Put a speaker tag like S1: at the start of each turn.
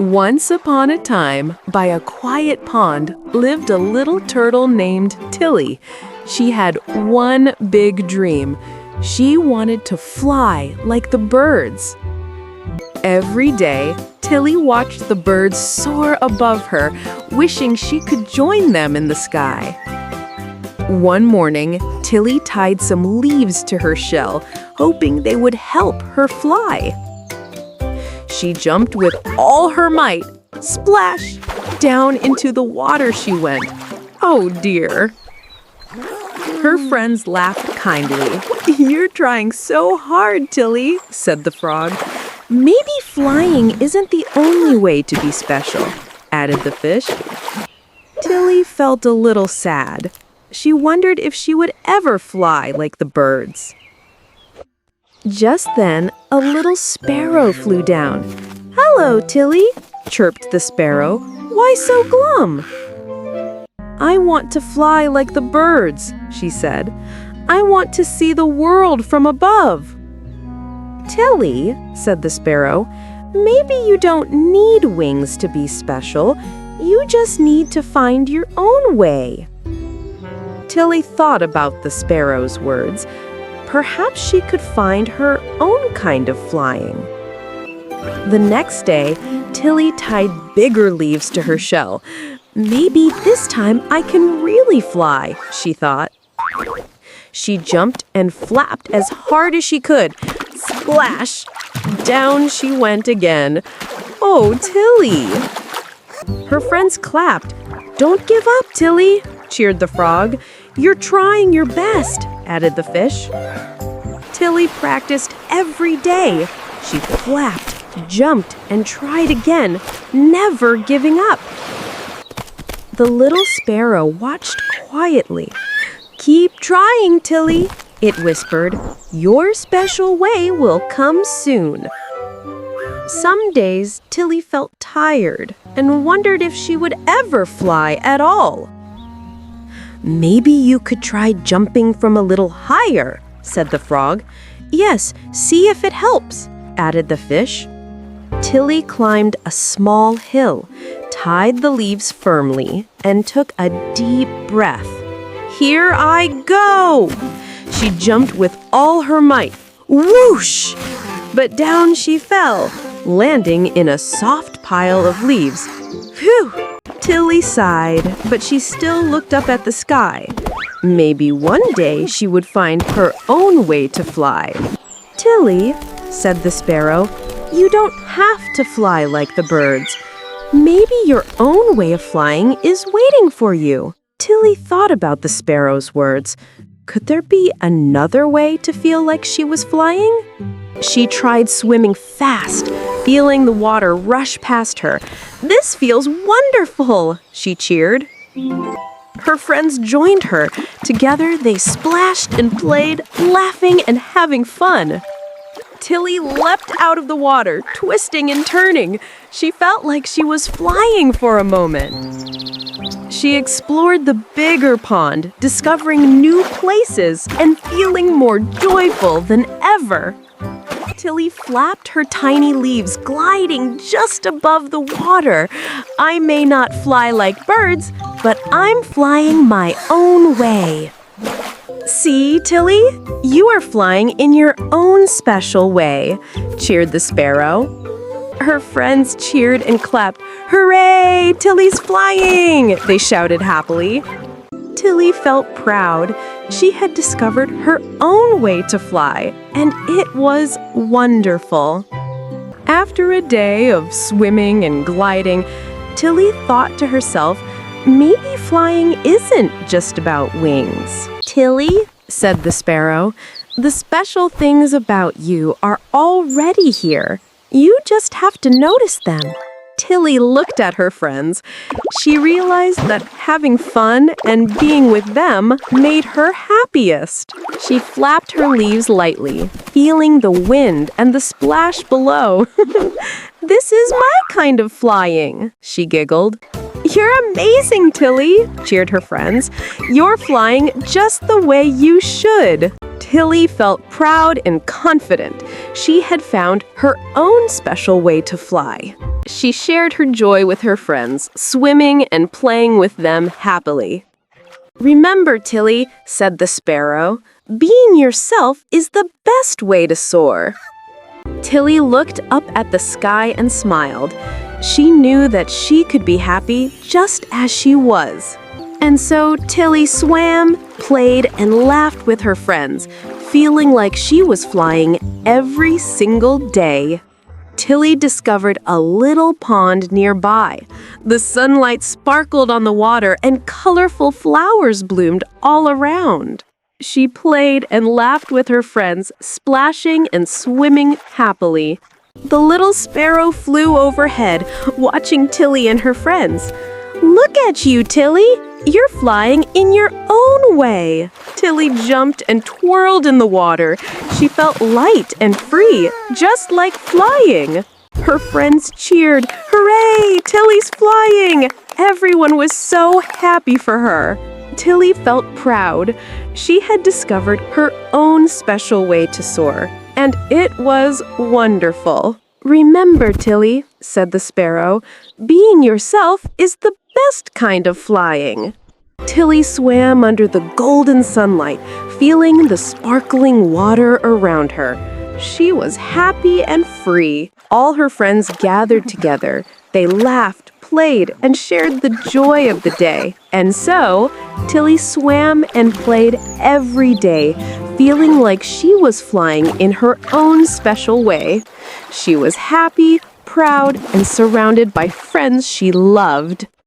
S1: Once upon a time, by a quiet pond, lived a little turtle named Tilly. She had one big dream. She wanted to fly like the birds. Every day, Tilly watched the birds soar above her, wishing she could join them in the sky. One morning, Tilly tied some leaves to her shell, hoping they would help her fly. She jumped with all her might. Splash! Down into the water she went. Oh dear. Her friends laughed kindly. "You're trying so hard, Tilly," said the frog. "Maybe flying isn't the only way to be special," added the fish. Tilly felt a little sad. She wondered if she would ever fly like the birds. Just then, a little sparrow flew down. "Hello, Tilly," chirped the sparrow. "Why so glum?" "I want to fly like the birds," she said. "I want to see the world from above." "Tilly," said the sparrow, "maybe you don't need wings to be special. You just need to find your own way." Tilly thought about the sparrow's words. Perhaps she could find her own kind of flying. The next day, Tilly tied bigger leaves to her shell. "Maybe this time I can really fly," she thought. She jumped and flapped as hard as she could. Splash! Down she went again. "Oh, Tilly!" Her friends clapped. "Don't give up, Tilly," cheered the frog. "You're trying your best," added the fish. Tilly practiced every day. She flapped, jumped, and tried again, never giving up. The little sparrow watched quietly. "Keep trying, Tilly," it whispered. "Your special way will come soon." Some days, Tilly felt tired and wondered if she would ever fly at all. "Maybe you could try jumping from a little higher," said the frog. "Yes, see if it helps," added the fish. Tilly climbed a small hill, tied the leaves firmly, and took a deep breath. "Here I go!" She jumped with all her might. Whoosh! But down she fell, landing in a soft pile of leaves. Phew! Tilly sighed, but she still looked up at the sky. Maybe one day she would find her own way to fly. "Tilly," said the sparrow, "you don't have to fly like the birds. Maybe your own way of flying is waiting for you." Tilly thought about the sparrow's words. Could there be another way to feel like she was flying? She tried swimming fast, feeling the water rush past her. "This feels wonderful," she cheered. Her friends joined her. Together, they splashed and played, laughing and having fun. Tilly leapt out of the water, twisting and turning. She felt like she was flying for a moment. She explored the bigger pond, discovering new places and feeling more joyful than ever. Tilly flapped her tiny leaves, gliding just above the water. "I may not fly like birds, but I'm flying my own way." "See, Tilly, you are flying in your own special way," cheered the sparrow. Her friends cheered and clapped. "Hooray! Tilly's flying!" they shouted happily. Tilly felt proud. She had discovered her own way to fly, and it was wonderful. After a day of swimming and gliding, Tilly thought to herself, maybe flying isn't just about wings. "Tilly," said the sparrow, "the special things about you are already here. You just have to notice them." Tilly looked at her friends. She realized that having fun and being with them made her happiest. She flapped her leaves lightly, feeling the wind and the splash below. "This is my kind of flying," she giggled. "You're amazing, Tilly," cheered her friends. "You're flying just the way you should." Tilly felt proud and confident. She had found her own special way to fly. She shared her joy with her friends, swimming and playing with them happily. "Remember, Tilly," said the sparrow, "being yourself is the best way to soar." Tilly looked up at the sky and smiled. She knew that she could be happy just as she was. And so Tilly swam, played, and laughed with her friends, feeling like she was flying every single day. Tilly discovered a little pond nearby. The sunlight sparkled on the water and colorful flowers bloomed all around. She played and laughed with her friends, splashing and swimming happily. The little sparrow flew overhead, watching Tilly and her friends. "Look at you, Tilly! You're flying in your own way." Tilly jumped and twirled in the water. She felt light and free, just like flying. Her friends cheered, "Hooray! Tilly's flying!" Everyone was so happy for her. Tilly felt proud. She had discovered her own special way to soar, and it was wonderful. "Remember, Tilly," said the sparrow, "being yourself is the best kind of flying." Tilly swam under the golden sunlight, feeling the sparkling water around her. She was happy and free. All her friends gathered together. They laughed, played, and shared the joy of the day. And so, Tilly swam and played every day, feeling like she was flying in her own special way. She was happy, proud, and surrounded by friends she loved.